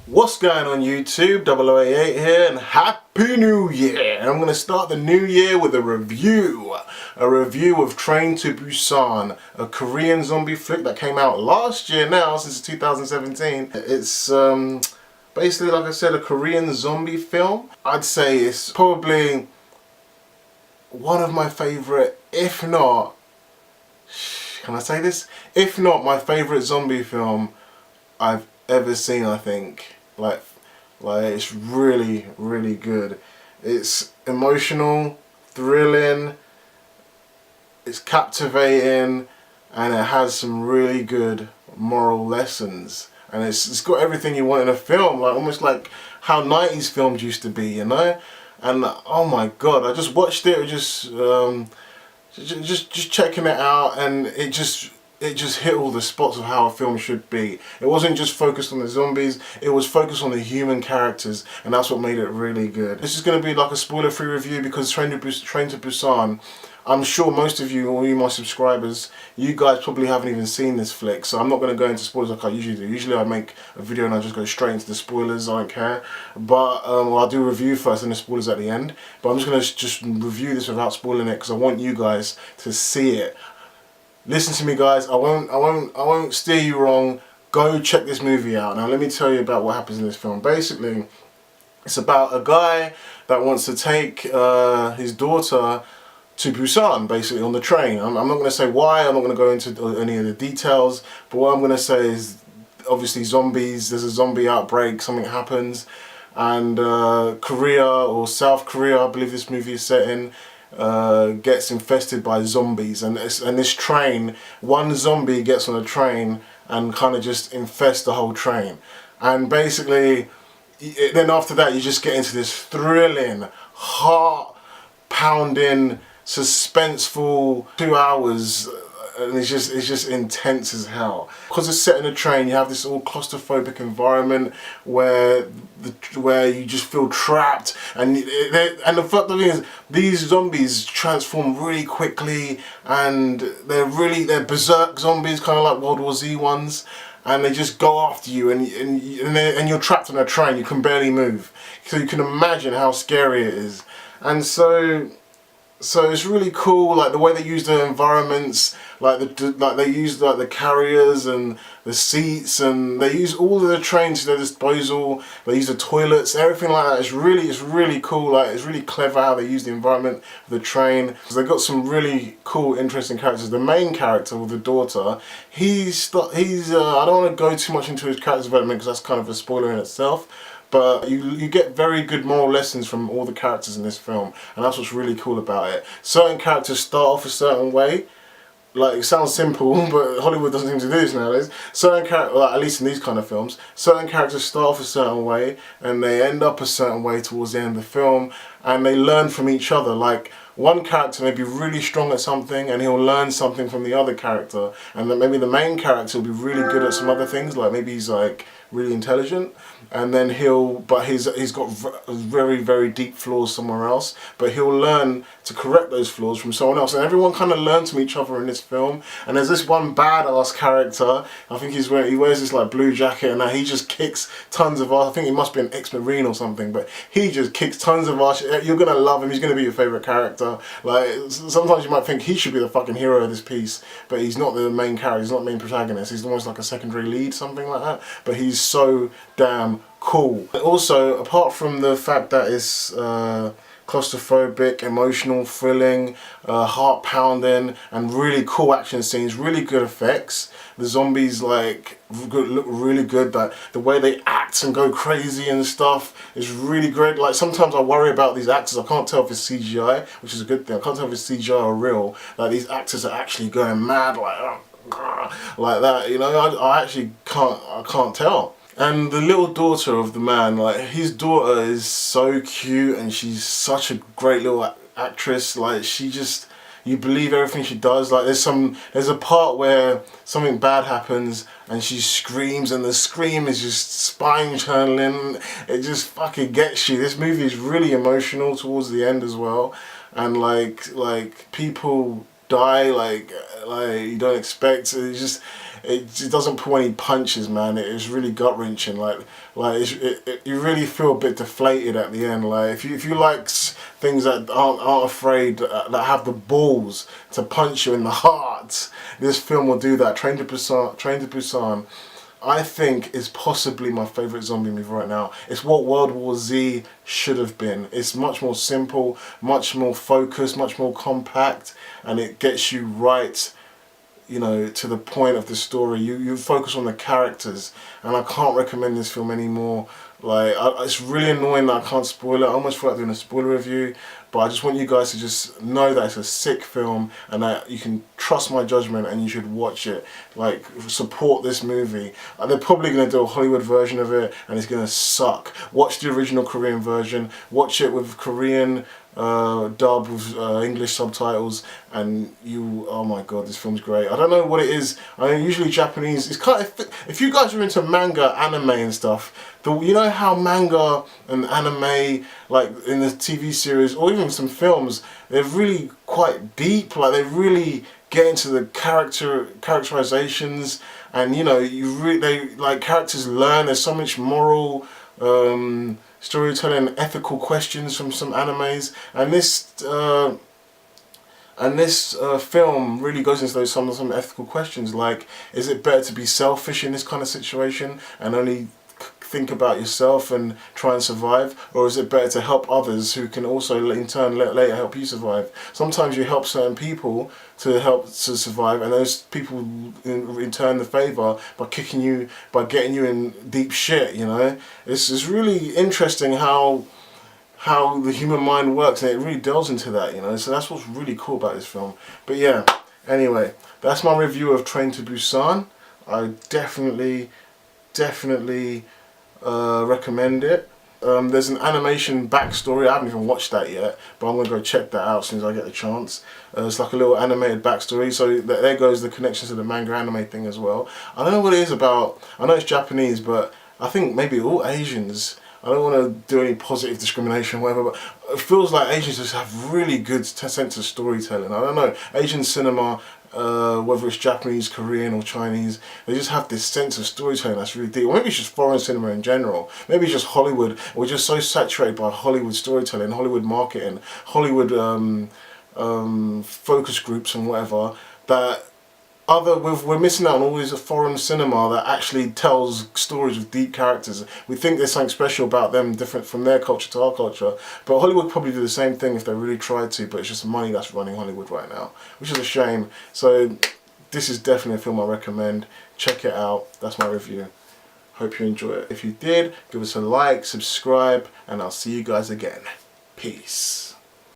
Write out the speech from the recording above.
What's going on YouTube? 0088 here and Happy New Year! And I'm going to start the new year with a review. A review of Train to Busan, a Korean zombie flick that came out last year now, since 2017. It's basically, like I said, a Korean zombie film. I'd say it's probably one of my favourite, if not, can I say this? If not my favourite zombie film I've ever seen, I think. Like it's really, really good. It's emotional, thrilling, it's captivating, and it has some really good moral lessons. And it's got everything you want in a film, like almost like how 90s films used to be, you know? And oh my god, I just watched it, just checking it out, and it just hit all the spots of how a film should be. It wasn't just focused on the zombies, it was focused on the human characters, and that's what made it really good. This is going to be like a spoiler-free review because Train to Busan, I'm sure most of you, all you my subscribers, you guys probably haven't even seen this flick, so I'm not going to go into spoilers like I usually do. Usually I make a video and I just go straight into the spoilers, I don't care. But well, I'll do a review first and the spoilers at the end. But I'm just going to just review this without spoiling it because I want you guys to see it. Listen to me, guys. I won't steer you wrong. Go check this movie out. Now let me tell you about what happens in this film. Basically, it's about a guy that wants to take his daughter to Busan, basically on the train. I'm not going to say why. I'm not going to go into any of the details. But what I'm going to say is, obviously, zombies. There's a zombie outbreak. Something happens, and Korea or South Korea, I believe this movie is set in, gets infested by zombies, and this train, one zombie gets on a train and kind of just infests the whole train, and basically then after that you just get into this thrilling, heart-pounding, suspenseful 2 hours, and it's just intense as hell. Because it's set in a train, you have this all claustrophobic environment where you just feel trapped, and the fact thing is, these zombies transform really quickly, and they're berserk zombies, kind of like World War Z ones, and they just go after you, and you're trapped on a train. You can barely move, so you can imagine how scary it is. And so it's really cool, like the way they use the environments, like they use like the carriers and the seats, and they use all of the trains to their disposal. They use the toilets, everything like that. It's really cool. Like it's really clever how they use the environment of the train. So they've got some really cool, interesting characters. The main character with the daughter, he's I don't want to go too much into his character development because that's kind of a spoiler in itself. But you get very good moral lessons from all the characters in this film, and that's what's really cool about it. Certain characters start off a certain way. Like, it sounds simple, but Hollywood doesn't seem to do this nowadays. Certain characters, like, at least in these kind of films, certain characters start off a certain way, and they end up a certain way towards the end of the film, and they learn from each other. Like, one character may be really strong at something, and he'll learn something from the other character, and then maybe the main character will be really good at some other things, like maybe he's like really intelligent, and then he's got very, very deep flaws somewhere else, but he'll learn to correct those flaws from someone else, and everyone kind of learns from each other in this film. And there's this one badass character, I think he wears this like blue jacket, and he just kicks tons of ass. I think he must be an ex-marine or something, but he just kicks tons of ass. You're gonna love him. He's gonna be your favorite character. Like, sometimes you might think he should be the fucking hero of this piece, but he's not the main character. He's not the main protagonist. He's almost like a secondary lead, something like that. But he's so damn cool. Also, apart from the fact that it's claustrophobic, emotional, thrilling, heart-pounding, and really cool action scenes, really good effects. The zombies look really good. That the way they act and go crazy and stuff is really great. Like, sometimes I worry about these actors. I can't tell if it's CGI, which is a good thing. I can't tell if it's CGI or real. Like, these actors are actually going mad, like that. You know, I actually can't tell. And the little daughter of the man, like, his daughter is so cute, and she's such a great little actress. Like, you believe everything she does. Like, there's a part where something bad happens and she screams, and the scream is just spine-churning. It just fucking gets you. This movie is really emotional towards the end as well, and like people die like you don't expect. It doesn't pull any punches, man. It's really gut wrenching. You really feel a bit deflated at the end. Like if you like things that aren't afraid, that have the balls to punch you in the heart, this film will do that. Train to Busan, I think, is possibly my favourite zombie movie right now. It's what World War Z should have been. It's much more simple, much more focused, much more compact, and it gets you right, you know, to the point of the story. You focus on the characters, and I can't recommend this film anymore. It's really annoying that I can't spoil it. I almost feel like doing a spoiler review, but I just want you guys to just know that it's a sick film and that you can trust my judgment and you should watch it. Like, support this movie. They're probably going to do a Hollywood version of it and it's going to suck. Watch the original Korean version. Watch it with Korean dub with English subtitles, and oh my god, this film's great. I don't know what it is. I mean, usually Japanese, it's kind of, if you guys are into manga, anime and stuff, you know how manga and anime, like in the TV series or even some films, they're really quite deep. Like, they really get into the characterizations, and you know, like, characters learn. There's so much moral storytelling, ethical questions from some animes, and this film really goes into some ethical questions. Like, is it better to be selfish in this kind of situation and only think about yourself and try and survive, or is it better to help others who can also in turn later help you survive? Sometimes you help certain people to survive, and those people in return the favor by getting you in deep shit. You know, it's really interesting how the human mind works, and it really delves into that, you know. So that's what's really cool about this film. But yeah, anyway, that's my review of Train to Busan. I definitely recommend it. There's an animation backstory. I haven't even watched that yet, but I'm gonna go check that out as soon as I get the chance. It's like a little animated backstory, so there goes the connection to the manga anime thing as well. I don't know what it is about. I know it's Japanese, but I think maybe all Asians, I don't want to do any positive discrimination or whatever, but it feels like Asians just have really good sense of storytelling. I don't know, Asian cinema, whether it's Japanese, Korean or Chinese, they just have this sense of storytelling that's really deep. Or maybe it's just foreign cinema in general. Maybe it's just Hollywood. We're just so saturated by Hollywood storytelling, Hollywood marketing, Hollywood focus groups and whatever, that we're missing out on all this foreign cinema that actually tells stories with deep characters. We think there's something special about them, different from their culture to our culture, but Hollywood probably do the same thing if they really tried to, but it's just money that's running Hollywood right now, which is a shame. So this is definitely a film I recommend. Check it out. That's my review. Hope you enjoy it. If you did, give us a like, subscribe, and I'll see you guys again. Peace.